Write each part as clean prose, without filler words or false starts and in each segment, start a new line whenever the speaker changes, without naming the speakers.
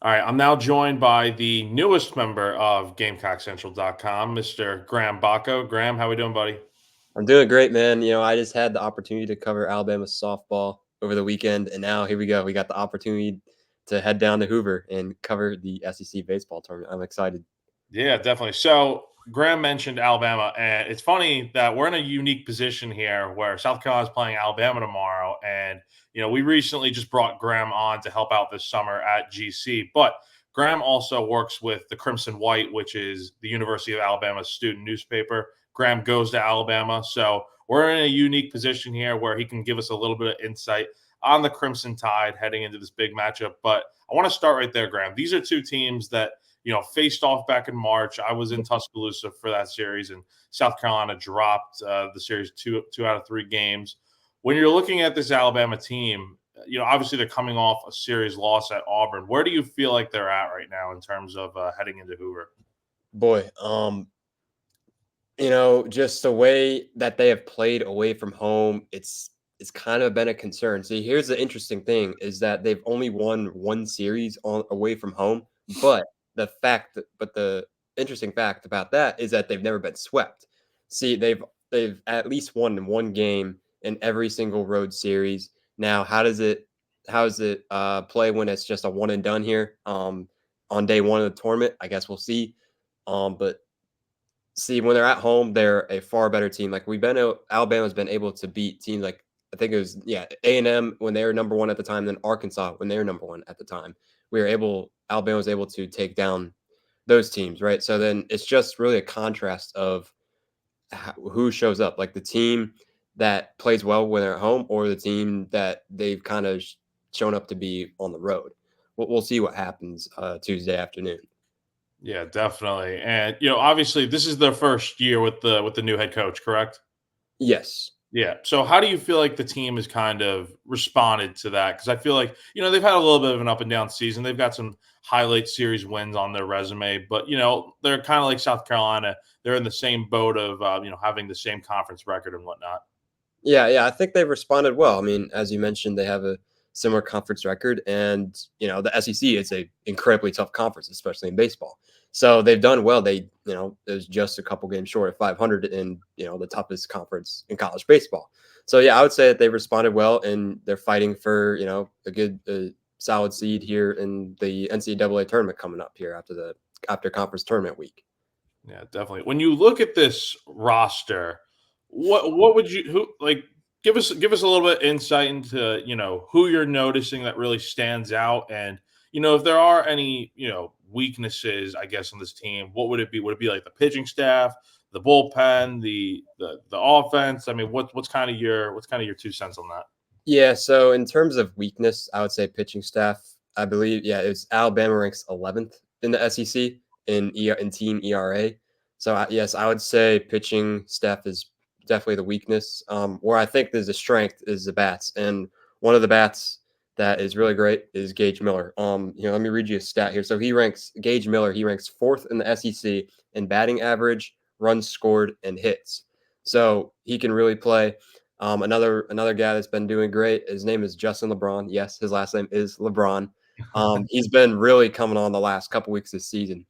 All right, I'm now joined by the newest member of GamecockCentral.com, Mr. Graham Baakko. Graham, how we doing, buddy?
I'm doing great, man. I just had the opportunity to cover Alabama softball over the weekend, and now here we go. We got the opportunity to head down to Hoover and cover the SEC baseball tournament. I'm excited.
Yeah, definitely. So Graham mentioned Alabama, and it's funny that we're in a unique position here where South Carolina is playing Alabama tomorrow, and we recently just brought Graham on to help out this summer at GC, but Graham also works with the Crimson White, which is the University of Alabama's student newspaper. Graham goes to Alabama, so we're in a unique position here where he can give us a little bit of insight on the Crimson Tide heading into this big matchup. But I want to start right there, Graham. These are two teams that faced off back in March. I was in Tuscaloosa for that series, and South Carolina dropped the series two out of three games. When you're looking at this Alabama team, obviously they're coming off a series loss at Auburn. Where do you feel like they're at right now in terms of heading into Hoover?
Boy, just the way that they have played away from home, it's kind of been a concern. See, here's the interesting thing is that they've only won one series on away from home, but the interesting fact about that is that they've never been swept. See, they've at least won one game in every single road series. Now, how does it play when it's just a one and done here on day one of the tournament? I guess we'll see. But see, when they're at home, they're a far better team. Like Alabama's been able to beat teams like I think it was A&M when they were number one at the time, then Arkansas when they were number one at the time. Alabama was able to take down those teams, right? So then it's just really a contrast of who shows up, like the team that plays well when they're at home, or the team that they've kind of shown up to be on the road. We'll see what happens Tuesday afternoon.
Yeah, definitely. And obviously this is their first year with the new head coach, correct?
Yes.
Yeah. So how do you feel like the team has kind of responded to that? Because I feel like, they've had a little bit of an up and down season. They've got some highlight series wins on their resume, but, they're kind of like South Carolina. They're in the same boat of, having the same conference record and whatnot.
Yeah, I think they've responded well. I mean, as you mentioned, they have a similar conference record, and the SEC is a incredibly tough conference, especially in baseball. So they've done well. It was just a couple games short of 500 in the toughest conference in college baseball. So yeah, I would say that they've responded well, and they're fighting for a good, solid seed here in the NCAA tournament coming up here after conference tournament week.
Yeah, definitely. When you look at this roster, what would you who like give us a little bit of insight into, who you're noticing that really stands out, and if there are any, weaknesses, I guess, on this team, what would it be? Would it be like the pitching staff, the bullpen, the offense? I mean, what's kind of your 2 cents on that?
Yeah, so in terms of weakness, I would say pitching staff. I believe, it's Alabama ranks 11th in the SEC in team ERA. So yes, I would say pitching staff is definitely the weakness. Where I think there's a strength is the bats, and one of the bats that is really great is Gage Miller. Let me read you a stat here. So Gage Miller. He ranks fourth in the SEC in batting average, runs scored, and hits. So he can really play. Another guy that's been doing great. His name is Justin LeBron. Yes, his last name is LeBron. He's been really coming on the last couple weeks this season.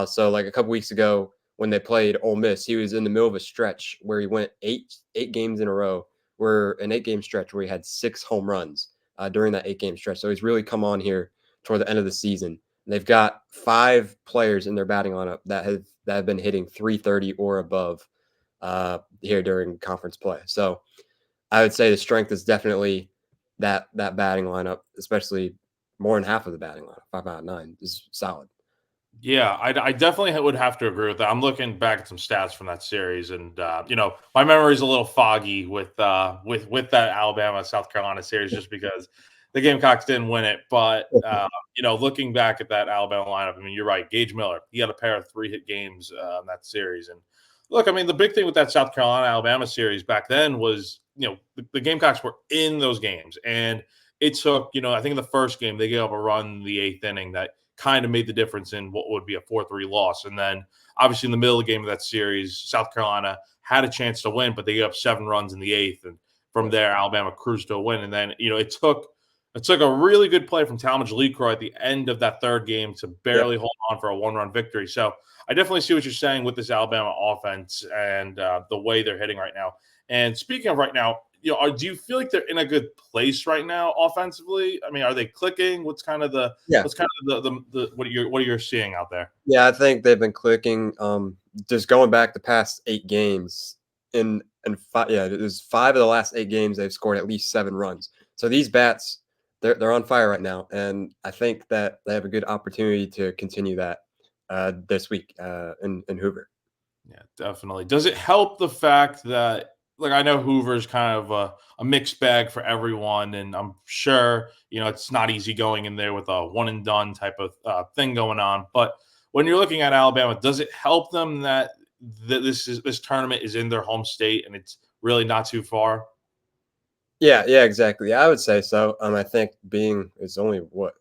So like a couple weeks ago when they played Ole Miss, he was in the middle of a stretch where he went eight games in a row, where an 8 game stretch where he had 6 home runs during that 8 game stretch. So he's really come on here toward the end of the season. And they've got 5 players in their batting lineup that have been hitting 330 or above here during conference play. So I would say the strength is definitely that batting lineup, especially more than half of the batting lineup, 5 out of 9 is solid.
Yeah, I definitely would have to agree with that. I'm looking back at some stats from that series, and my memory is a little foggy with that Alabama South Carolina series, just because the Gamecocks didn't win it. But looking back at that Alabama lineup, I mean, you're right. Gage Miller, he had a pair of 3-hit games in that series, and look, I mean, the big thing with that South Carolina Alabama series back then was the Gamecocks were in those games, and it took I think in the first game they gave up a run in the 8th inning that kind of made the difference in what would be a 4-3 loss. And then obviously in the middle of the game of that series, South Carolina had a chance to win, but they gave up 7 runs in the 8th. And from there, Alabama cruised to a win. And then, it took It took a really good play from Talmadge Lecroy at the end of that third game to
Yep.
barely hold on for a one-run victory. So I definitely see what you're saying with this Alabama offense and the way they're hitting right now. And speaking of right now, do you feel like they're in a good place right now offensively? I mean, are they clicking?
Yeah.
What's kind of the what are you seeing out there?
Yeah, I think they've been clicking. Just going back the past 8 games, in five, yeah, it was 5 of the last 8 games they've scored at least 7 runs. So these bats, they're on fire right now, and I think that they have a good opportunity to continue that this week in Hoover.
Yeah, definitely. Does it help the fact that, like, I know Hoover's kind of a mixed bag for everyone, and I'm sure it's not easy going in there with a one and done type of thing going on. But when you're looking at Alabama, does it help them that this tournament is in their home state and it's really not too far?
Yeah, yeah, exactly. I would say so. I think being it's only what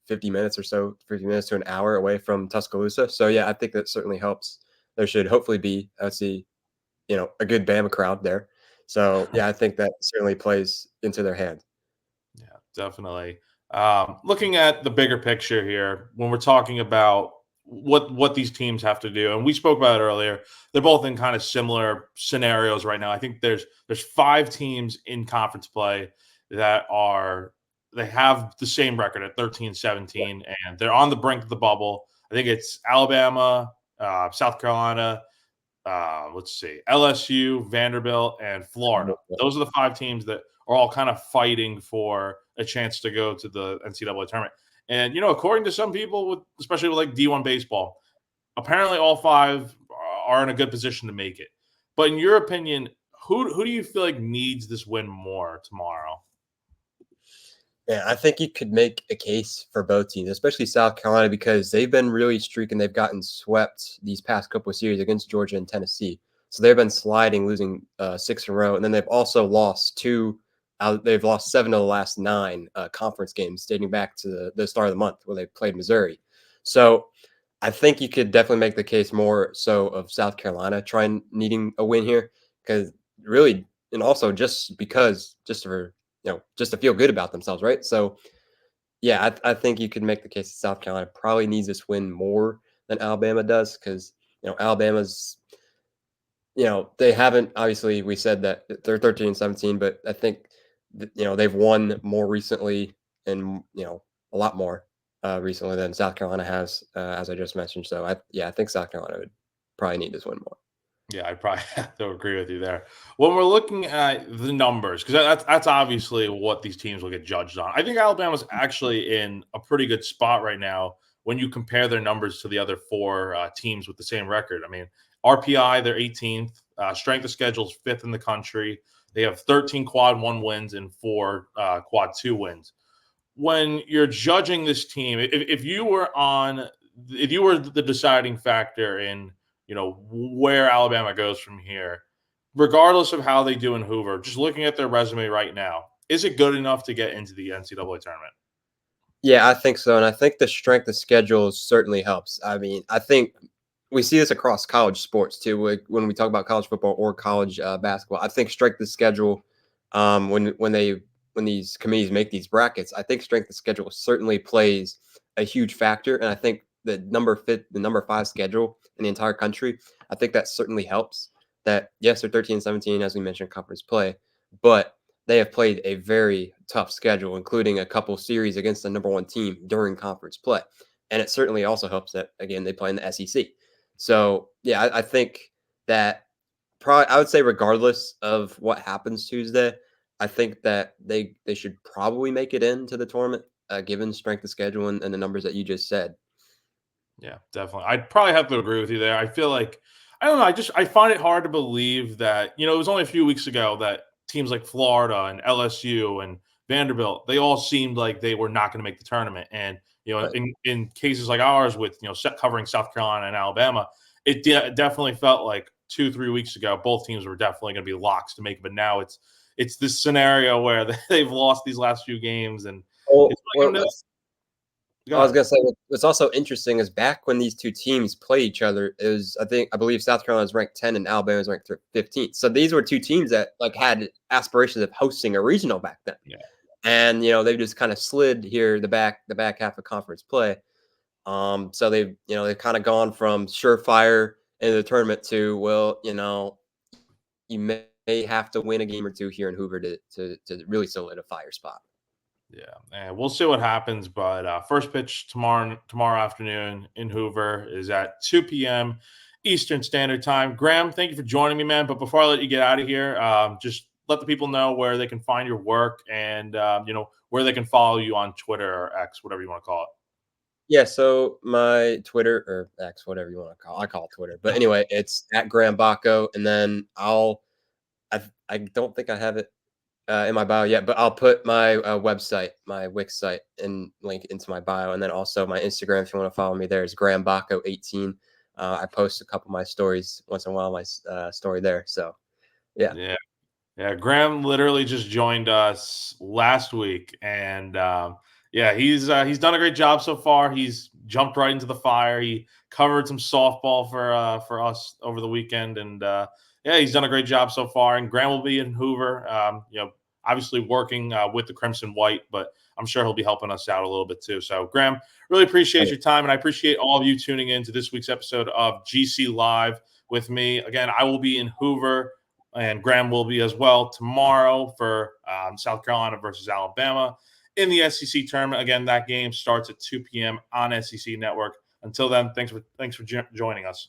50 minutes or so, 50 minutes to an hour away from Tuscaloosa. So yeah, I think that certainly helps. There should hopefully be, I see, a good Bama crowd there. So yeah, I think that certainly plays into their hand.
Yeah, definitely. Looking at the bigger picture here, when we're talking about what these teams have to do, and we spoke about it earlier, they're both in kind of similar scenarios right now. I think there's 5 teams in conference play that are they have the same record at 13-17, and they're on the brink of the bubble. I think it's Alabama, South Carolina, let's see, LSU, Vanderbilt, and Florida. Those are the 5 teams that are all kind of fighting for a chance to go to the NCAA tournament. And according to some people, especially with like D1 baseball, apparently all 5 are in a good position to make it. But in your opinion, who do you feel like needs this win more tomorrow?
Yeah, I think you could make a case for both teams, especially South Carolina, because they've been really streaking. They've gotten swept these past couple of series against Georgia and Tennessee. So they've been sliding, losing 6 in a row, and then they've also lost two. They've lost 7 of the last 9 conference games, dating back to the start of the month where they played Missouri. So I think you could definitely make the case more so of South Carolina trying needing a win here, because really, and also just for just to feel good about themselves, right? So, yeah, I think you could make the case that South Carolina probably needs this win more than Alabama does because, Alabama's, they haven't, obviously, we said that they're 13-17, but I think, they've won more recently and, a lot more recently than South Carolina has, as I just mentioned. So, I think South Carolina would probably need this win more.
Yeah, I probably have to agree with you there. When we're looking at the numbers, because that's obviously what these teams will get judged on. I think Alabama's actually in a pretty good spot right now when you compare their numbers to the other 4 teams with the same record. I mean, RPI, they're 18th. Strength of schedule is 5th in the country. They have 13 quad 1 wins and 4 quad 2 wins. When you're judging this team, if you were the deciding factor in where Alabama goes from here, regardless of how they do in Hoover, just looking at their resume right now, is it good enough to get into the NCAA tournament?
Yeah, I think so, and I think the strength of schedule certainly helps. I mean, I think we see this across college sports too. When we talk about college football or college basketball, I think strength of schedule, when these committees make these brackets, I think strength of schedule certainly plays a huge factor, and I think the number 5 schedule in the entire country, I think that certainly helps. That yes, they're 13-17 as we mentioned conference play, but they have played a very tough schedule, including a couple series against the number 1 team during conference play. And it certainly also helps that, again, they play in the SEC. So, yeah, I think that probably, I would say, regardless of what happens Tuesday, I think that they should probably make it into the tournament, given strength of schedule and the numbers that you just said.
Yeah, definitely. I'd probably have to agree with you there. I feel like I don't know. I find it hard to believe that it was only a few weeks ago that teams like Florida and LSU and Vanderbilt they all seemed like they were not going to make the tournament. And
Right.
in cases like ours with covering South Carolina and Alabama, it definitely felt like 2-3 weeks ago both teams were definitely going to be locks to make it. But now it's this scenario where they've lost these last few games and
Well,
it's like,
I
go
was
ahead.
gonna say what's also interesting is back when these 2 teams play each other is I believe South Carolina is ranked 10 and Alabama is ranked 15th. So these were 2 teams that like had aspirations of hosting a regional back then.
Yeah.
and they just kind of slid here the back half of conference play. So they've kind of gone from surefire in the tournament to, well, you may have to win a game or two here in Hoover to really solidify your spot.
Yeah, and we'll see what happens. But first pitch tomorrow afternoon in Hoover is at 2 p.m. Eastern Standard Time. Graham, thank you for joining me, man. But before I let you get out of here, just let the people know where they can find your work and where they can follow you on Twitter or X, whatever you want to call
Yeah, so my Twitter or X, whatever you want to call, I call it Twitter. But
it.
anyway, it's at Graham Baakko, and then I don't think I have it in my bio yet, but I'll put my website, my Wix site, and link into my bio, and then also my Instagram if you want to follow me. There is Graham Baakko 18. I post a couple of my stories once in a while. My story there, so yeah.
Yeah. Yeah, Graham literally just joined us last week, and yeah, he's done a great job so far. He's jumped right into the fire. He covered some softball for us over the weekend, and yeah, he's done a great job so far. And Graham will be in Hoover, obviously working with the Crimson White, but I'm sure he'll be helping us out a little bit too. So, Graham, really appreciate your time, and I appreciate all of you tuning in to this week's episode of GC Live with me. Again, I will be in Hoover, and Graham will be as well tomorrow for South Carolina versus Alabama in the SEC tournament. Again, that game starts at 2 p.m. on SEC Network. Until then, thanks for joining us.